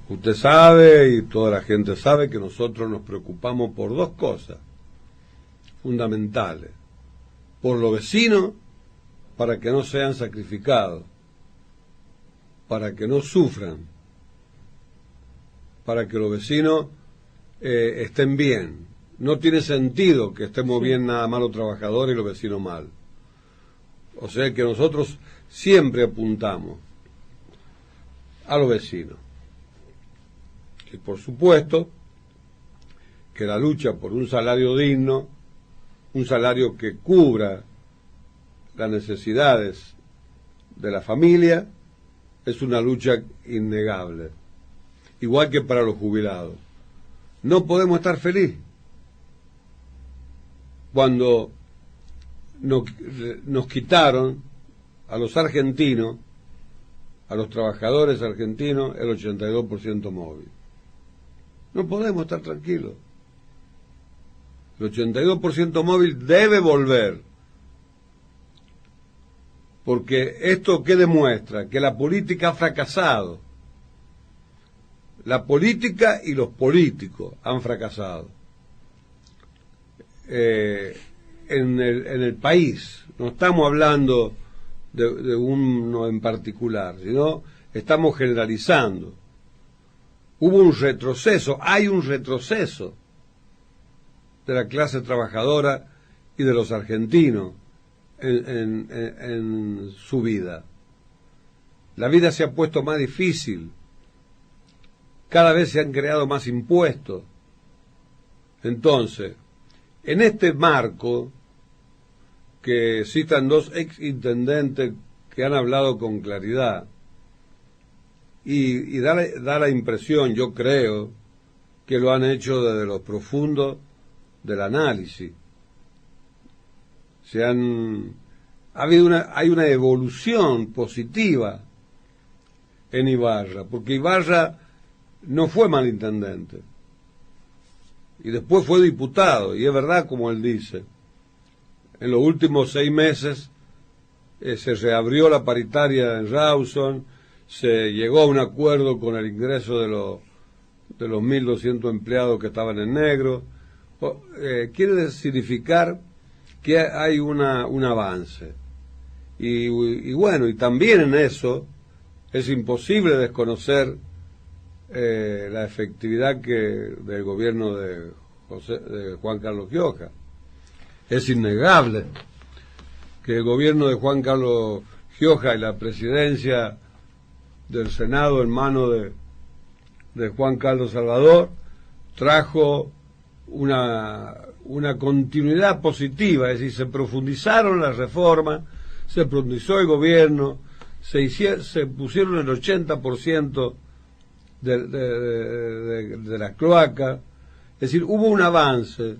Usted sabe y toda la gente sabe que nosotros nos preocupamos por dos cosas fundamentales: por los vecinos, para que no sean sacrificados, para que no sufran, para que los vecinos estén bien. No tiene sentido que estemos bien nada más los trabajadores y los vecinos mal. O sea que nosotros siempre apuntamos a los vecinos. Y por supuesto que la lucha por un salario digno, un salario que cubra las necesidades de la familia, es una lucha innegable. Igual que para los jubilados. No podemos estar felices cuando nos quitaron a los argentinos, a los trabajadores argentinos, el 82% móvil. No podemos estar tranquilos. El 82% móvil debe volver. Porque esto ¿qué demuestra? Que la política ha fracasado. La política y los políticos han fracasado. En el país, no estamos hablando de uno en particular, sino estamos generalizando. Hubo un retroceso, hay un retroceso de la clase trabajadora y de los argentinos en su vida. La vida se ha puesto más difícil, cada vez se han creado más impuestos. Entonces, en este marco, que citan dos ex intendentes que han hablado con claridad, y da la impresión, yo creo, que lo han hecho desde lo profundo del análisis. Hay una evolución positiva en Ibarra, porque Ibarra no fue mal intendente, y después fue diputado, y es verdad como él dice, en los últimos 6 meses se reabrió la paritaria en Rawson, se llegó a un acuerdo con el ingreso de los 1.200 empleados que estaban en negro. Quiere significar que hay un avance. Y bueno, y también en eso es imposible desconocer la efectividad del gobierno de Juan Carlos Gioja. Es innegable que el gobierno de Juan Carlos Gioja y la presidencia del Senado en manos de Juan Carlos Salvador trajo una continuidad positiva, es decir, se profundizaron las reformas, se profundizó el gobierno, se pusieron el 80% de la cloaca, es decir, hubo un avance.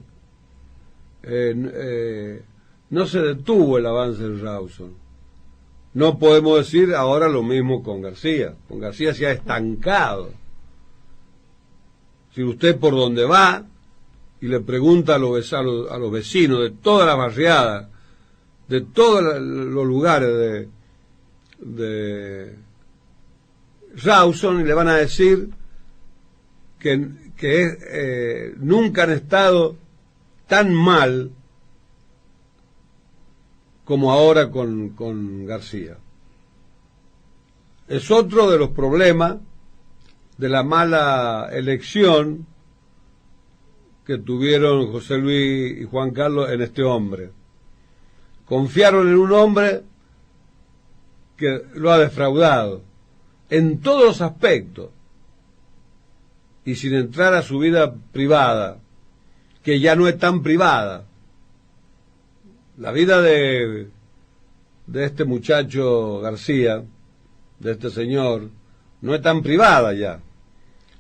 No se detuvo el avance en Rawson. No podemos decir ahora lo mismo con García. Con García se ha estancado. Si usted por donde va y le pregunta a los vecinos de todas las barriadas, de todos los lugares de Rawson, y le van a decir que nunca han estado tan mal como ahora con García. Es otro de los problemas de la mala elección que tuvieron José Luis y Juan Carlos en este hombre. Confiaron en un hombre que lo ha defraudado en todos los aspectos, y sin entrar a su vida privada, que ya no es tan privada. La vida de este muchacho García, de este señor, no es tan privada ya,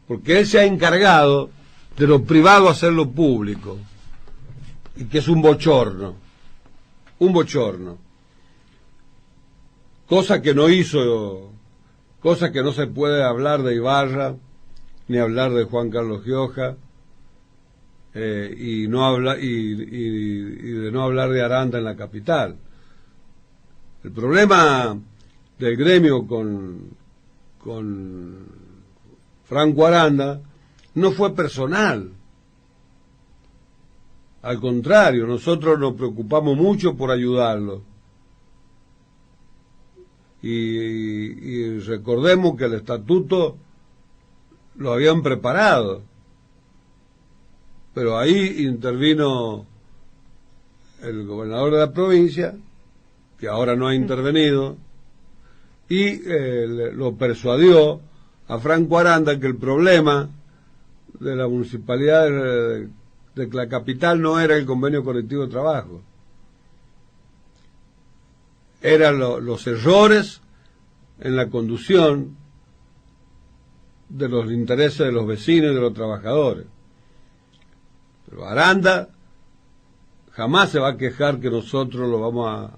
porque él se ha encargado de lo privado hacerlo público, y que es un bochorno, cosa que no hizo, cosa que no se puede hablar de Ibarra, ni hablar de Juan Carlos Gioja, y de no hablar de Aranda en la capital. El problema del gremio con Franco Aranda, no fue personal. Al contrario, nosotros nos preocupamos mucho por ayudarlo. Y recordemos que el estatuto lo habían preparado, pero ahí intervino el gobernador de la provincia, que ahora no ha intervenido, y lo persuadió a Franco Aranda que el problema de la municipalidad de la capital no era el convenio colectivo de trabajo, eran los errores en la conducción de los intereses de los vecinos y de los trabajadores. Pero Aranda jamás se va a quejar que nosotros lo vamos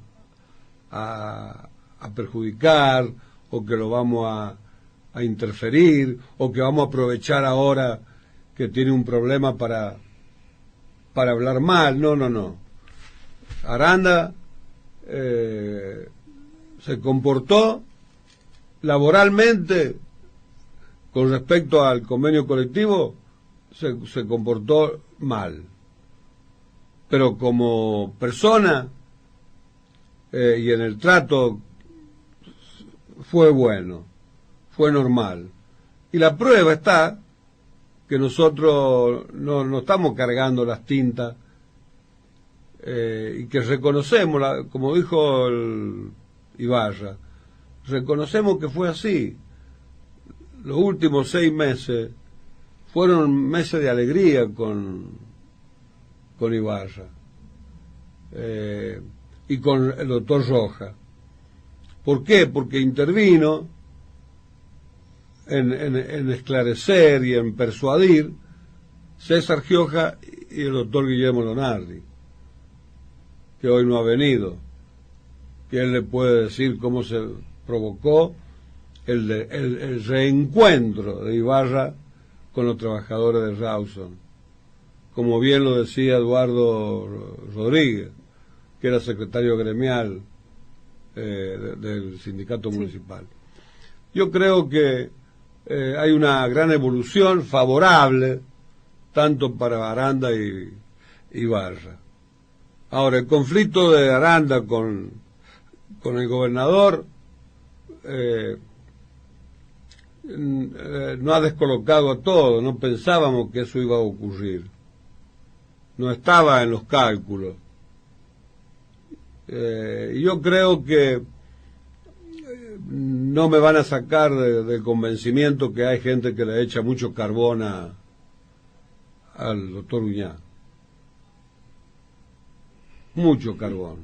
a perjudicar, o que lo vamos a interferir, o que vamos a aprovechar ahora que tiene un problema para hablar mal. No. Aranda se comportó laboralmente con respecto al convenio colectivo, se comportó mal, pero como persona y en el trato fue bueno, fue normal. Y la prueba está que nosotros no estamos cargando las tintas, y que reconocemos, como dijo el Ibarra, reconocemos que fue así. Los últimos 6 meses fueron meses de alegría con Ibarra, y con el doctor Roja. ¿Por qué? Porque intervino en esclarecer y en persuadir César Gioja y el doctor Guillermo Lonardi, que hoy no ha venido, que él le puede decir cómo se provocó el reencuentro de Ibarra con los trabajadores de Rawson, como bien lo decía Eduardo Rodríguez, que era secretario gremial del sindicato municipal. Yo creo que hay una gran evolución favorable tanto para Aranda y Ibarra. Ahora, el conflicto de Aranda con el gobernador no ha descolocado a todo. No pensábamos que eso iba a ocurrir, no estaba en los cálculos. Y yo creo que no me van a sacar del convencimiento que hay gente que le echa mucho carbón al doctor Uñá. Mucho carbón.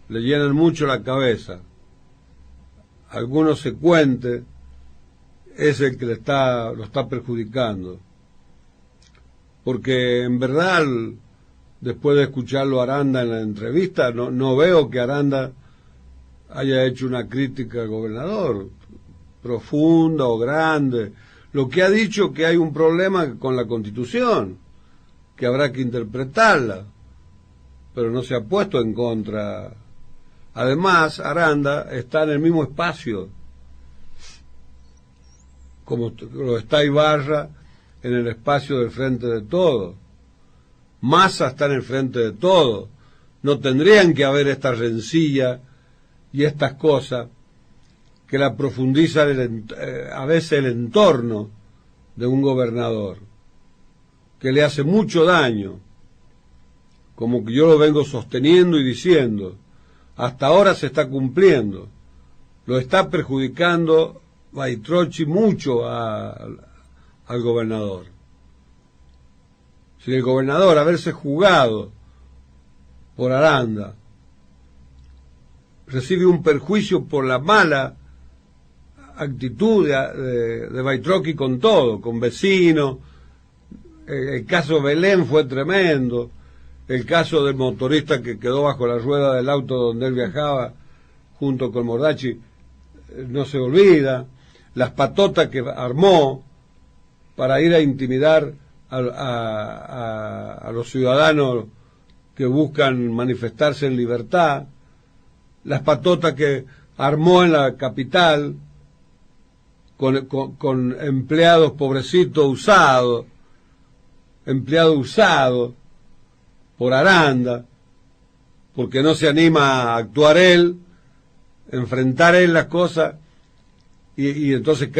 Le llenan mucho la cabeza. Algunos secuentes es el que lo está perjudicando. Porque en verdad, después de escucharlo a Aranda en la entrevista, no veo que Aranda haya hecho una crítica al gobernador profunda o grande. Lo que ha dicho que hay un problema con la Constitución, que habrá que interpretarla, pero no se ha puesto en contra. Además, Aranda está en el mismo espacio como lo está Ibarra, en el espacio del Frente de Todos. Massa está en el Frente de Todos. No tendrían que haber esta rencilla y estas cosas que la profundizan a veces el entorno de un gobernador, que le hace mucho daño, como que yo lo vengo sosteniendo y diciendo. Hasta ahora se está cumpliendo. Lo está perjudicando Baitrocchi mucho al gobernador. Si el gobernador haberse jugado por Aranda recibe un perjuicio por la mala actitud de Baitrocchi con todo, con vecinos. El caso Belén fue tremendo. El caso del motorista que quedó bajo la rueda del auto donde él viajaba junto con Mordachi no se olvida. Las patotas que armó para ir a intimidar a los ciudadanos que buscan manifestarse en libertad, las patotas que armó en la capital con empleados pobrecitos usados, empleado usado por Aranda, porque no se anima a actuar él, enfrentar él las cosas, y entonces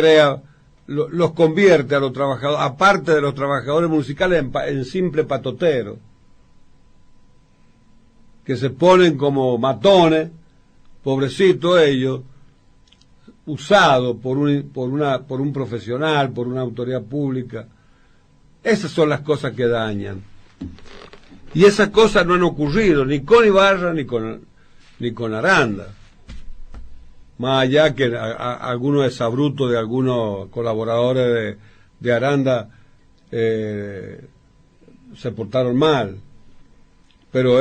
los convierte a los trabajadores, aparte de los trabajadores musicales, en simple patotero, que se ponen como matones, pobrecitos ellos, usados por un profesional, por una autoridad pública. Esas son las cosas que dañan. Y esas cosas no han ocurrido ni con Ibarra ni con Aranda. Más allá que algunos exabrutos de algunos colaboradores de Aranda se portaron mal. Pero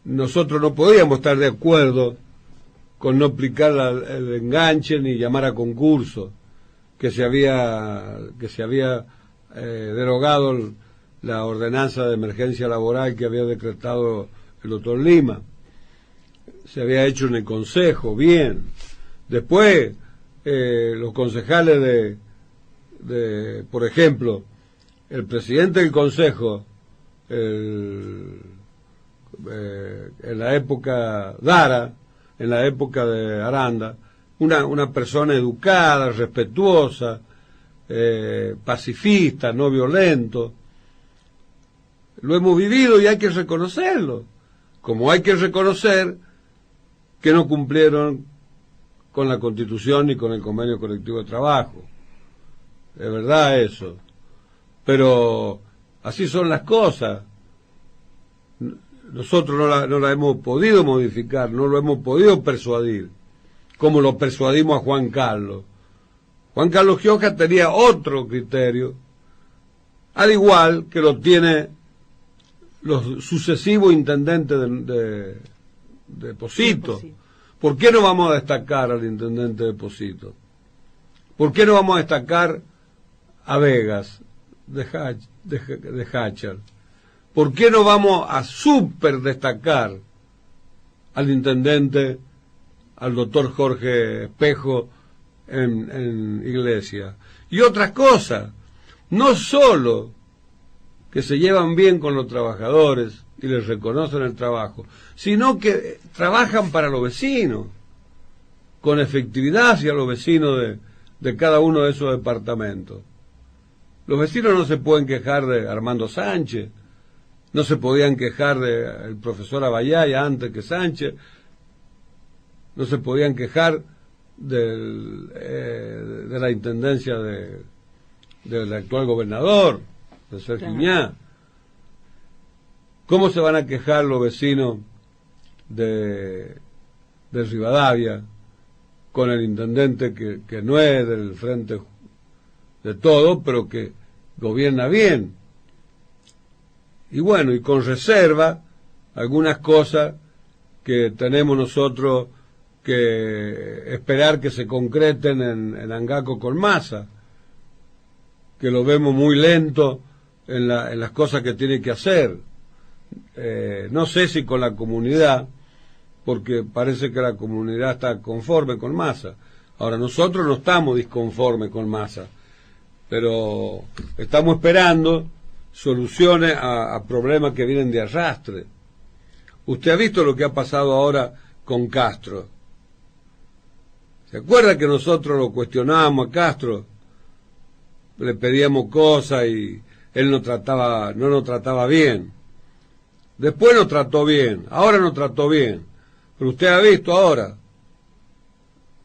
nosotros no podíamos estar de acuerdo con no aplicar el enganche ni llamar a concurso, que se había derogado la ordenanza de emergencia laboral que había decretado el doctor Lima. Se había hecho en el Consejo, bien. Después, los concejales por ejemplo, el presidente del Consejo, en la época Dara, en la época de Aranda, una persona educada, respetuosa, pacifista, no violento. Lo hemos vivido y hay que reconocerlo, como hay que reconocer que no cumplieron con la Constitución ni con el convenio colectivo de trabajo. Es verdad eso. Pero así son las cosas. Nosotros no la hemos podido modificar, no lo hemos podido persuadir, como lo persuadimos a Juan Carlos. Juan Carlos Gioja tenía otro criterio, al igual que lo tiene los sucesivos intendentes de Posito. ¿Por qué no vamos a destacar al intendente de Posito? ¿Por qué no vamos a destacar a Vegas de Hachal? ¿Por qué no vamos a super destacar al intendente, al doctor Jorge Espejo en Iglesia? Y otras cosas, no solo que se llevan bien con los trabajadores y les reconocen el trabajo, sino que trabajan para los vecinos, con efectividad hacia los vecinos de cada uno de esos departamentos. Los vecinos no se pueden quejar de Armando Sánchez, no se podían quejar del profesor Abayaya antes que Sánchez, no se podían quejar de la intendencia del actual gobernador, de Sergio Iñá. ¿Cómo se van a quejar los vecinos de Rivadavia con el intendente que no es del frente de todo, pero que gobierna bien? Y bueno, y con reserva algunas cosas que tenemos nosotros que esperar que se concreten en Angaco con Massa, que lo vemos muy lento en las cosas que tiene que hacer. No sé si con la comunidad, porque parece que la comunidad está conforme con Massa. Ahora, nosotros no estamos disconformes con Massa, pero estamos esperando soluciones a problemas que vienen de arrastre. Usted ha visto lo que ha pasado ahora con Castro. ¿Se acuerda que nosotros lo cuestionábamos a Castro? Le pedíamos cosas y él no nos trataba bien. Después nos trató bien, ahora nos trató bien. Pero usted ha visto ahora,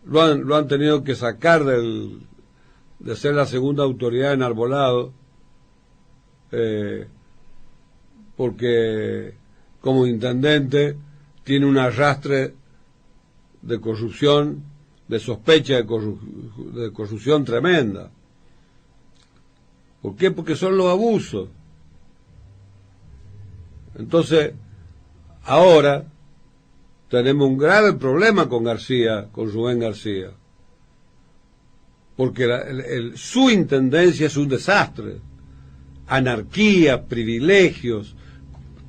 lo han tenido que sacar de ser la segunda autoridad en Arbolado, porque como intendente tiene un arrastre de corrupción, de sospecha de corrupción tremenda. ¿Por qué? Porque son los abusos. Entonces, ahora tenemos un grave problema con Rubén García, porque su intendencia es un desastre. Anarquía, privilegios,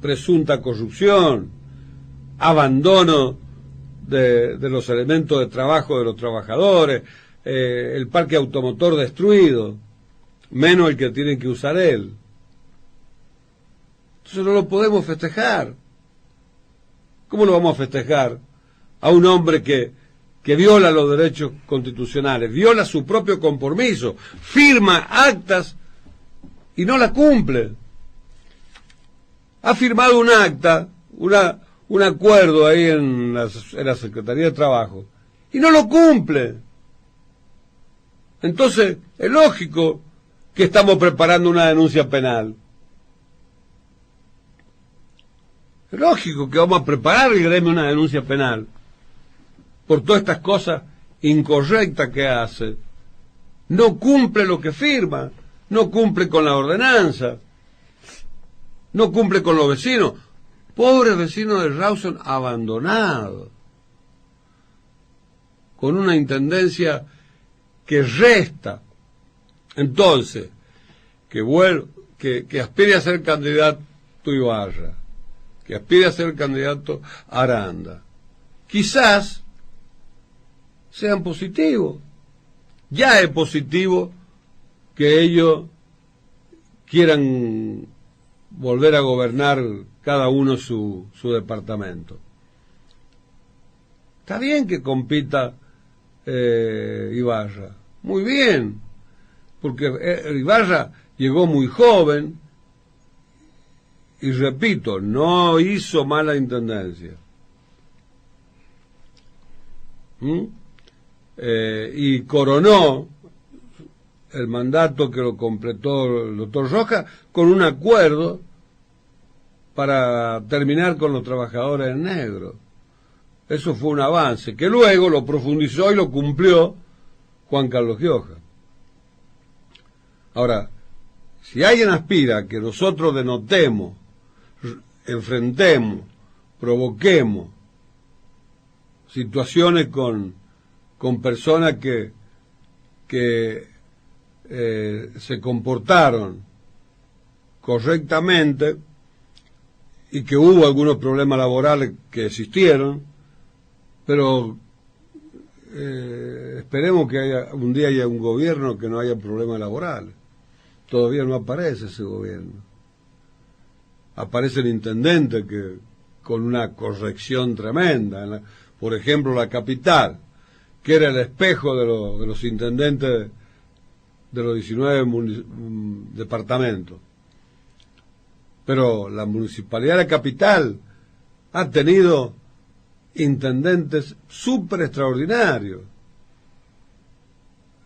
presunta corrupción, abandono de los elementos de trabajo de los trabajadores, el parque automotor destruido, menos el que tiene que usar él. Entonces no lo podemos festejar. ¿Cómo lo vamos a festejar a un hombre que viola los derechos constitucionales, viola su propio compromiso, firma actas y no la cumple? Ha firmado un acta, un acuerdo ahí en la Secretaría de Trabajo, y no lo cumple. Entonces, es lógico que estamos preparando una denuncia penal. Es lógico que vamos a preparar el gremio una denuncia penal por todas estas cosas incorrectas que hace. No cumple lo que firma, no cumple con la ordenanza, no cumple con los vecinos. Pobres vecinos de Rawson abandonados, con una intendencia que resta. Entonces, que aspire a ser candidato Ibarra, que aspire a ser candidato Aranda, quizás sean positivos. Ya es positivo que ellos quieran volver a gobernar cada uno su departamento. Está bien que compita Ibarra, muy bien, porque Ibarra llegó muy joven y, repito, no hizo mala intendencia. Y coronó el mandato que lo completó el doctor Rojas con un acuerdo para terminar con los trabajadores en negro. Eso fue un avance, que luego lo profundizó y lo cumplió Juan Carlos Gioja. Ahora, si alguien aspira a que nosotros denotemos, enfrentemos, provoquemos situaciones con personas que se comportaron correctamente y que hubo algunos problemas laborales que existieron, pero esperemos que un día haya un gobierno que no haya problemas laborales. Todavía no aparece ese gobierno. Aparece el intendente que con una corrección tremenda. Por ejemplo, la capital, que era el espejo de los intendentes de los 19 departamentos. Pero la municipalidad de la capital ha tenido intendentes súper extraordinarios.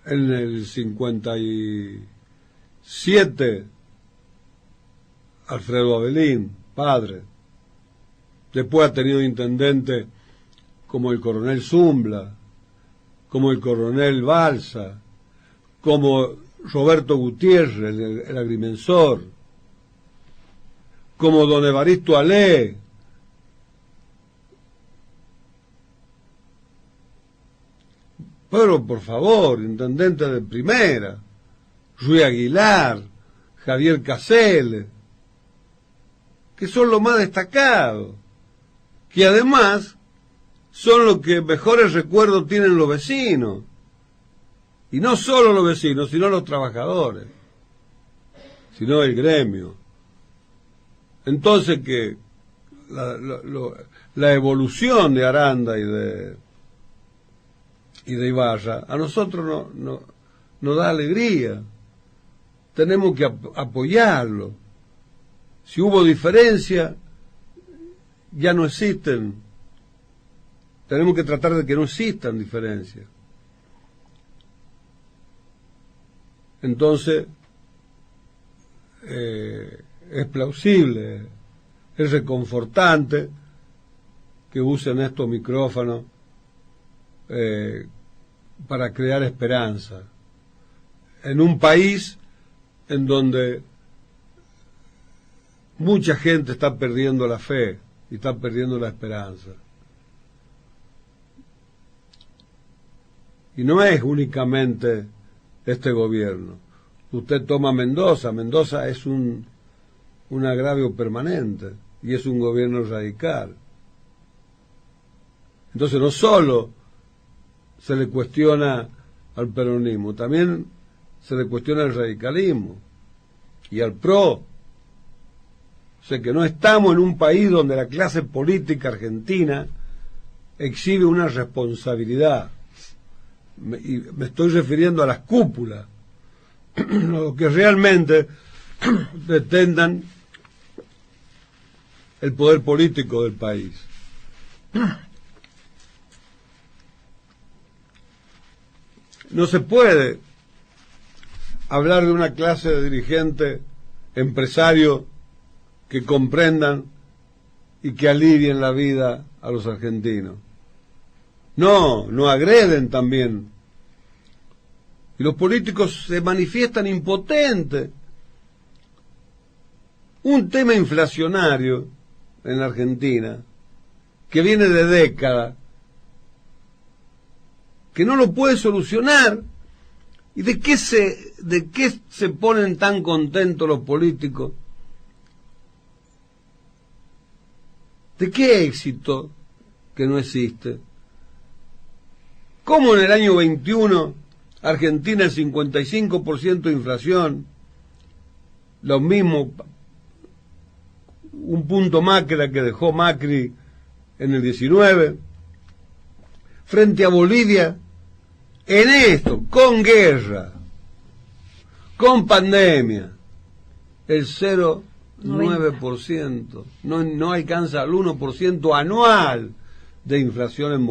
En el 57, Alfredo Avelín, padre. Después ha tenido intendentes como el coronel Zumbla, como el coronel Balsa, como Roberto Gutiérrez, el agrimensor, como don Evaristo Alé. Pero, por favor, intendente de primera, Ruy Aguilar, Javier Casele, que son los más destacados, que además son los que mejores recuerdos tienen los vecinos, y no solo los vecinos, sino los trabajadores, sino el gremio. Entonces que la evolución de Aranda y de Ibarra a nosotros nos da alegría. Tenemos que apoyarlo. Si hubo diferencia, ya no existen. Tenemos que tratar de que no existan diferencias. Entonces, es plausible, es reconfortante que usen estos micrófonos para crear esperanza en un país en donde mucha gente está perdiendo la fe y está perdiendo la esperanza. Y no es únicamente este gobierno. Usted toma Mendoza es un agravio permanente y es un gobierno radical. Entonces no solo se le cuestiona al peronismo, también se le cuestiona al radicalismo y al PRO. O sea que no estamos en un país donde la clase política argentina exhibe una responsabilidad. Y me estoy refiriendo a las cúpulas, los que realmente detentan el poder político del país. No se puede hablar de una clase de dirigentes, empresarios que comprendan y que alivien la vida a los argentinos. No agreden también. Y los políticos se manifiestan impotentes. Un tema inflacionario en la Argentina, que viene de décadas, que no lo puede solucionar. ¿Y de qué se ponen tan contentos los políticos? ¿De qué éxito que no existe? ¿Cómo en el año 21 Argentina el 55% de inflación, lo mismo, un punto más que la que dejó Macri en el 19, frente a Bolivia, en esto, con guerra, con pandemia, el 0,9%, no alcanza al 1% anual de inflación en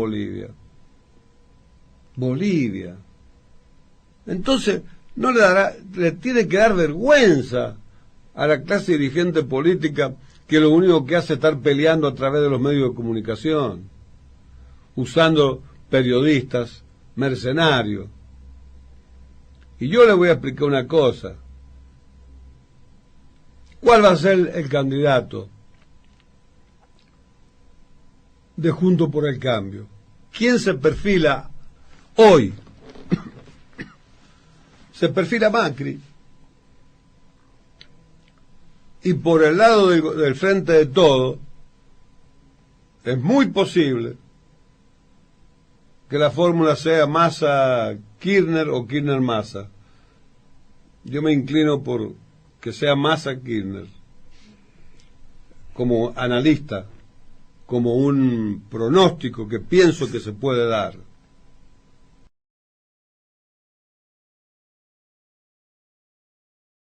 Bolivia. Entonces, le tiene que dar vergüenza a la clase dirigente política que lo único que hace es estar peleando a través de los medios de comunicación, usando periodistas mercenarios. Y yo le voy a explicar una cosa. ¿Cuál va a ser el candidato de Juntos por el Cambio? ¿Quién se perfila hoy? Se perfila Macri. Y por el lado del Frente de Todos, es muy posible que la fórmula sea Massa-Kirchner o Kirchner-Massa. Yo me inclino por que sea Massa-Kirchner, como analista, como un pronóstico que pienso que se puede dar.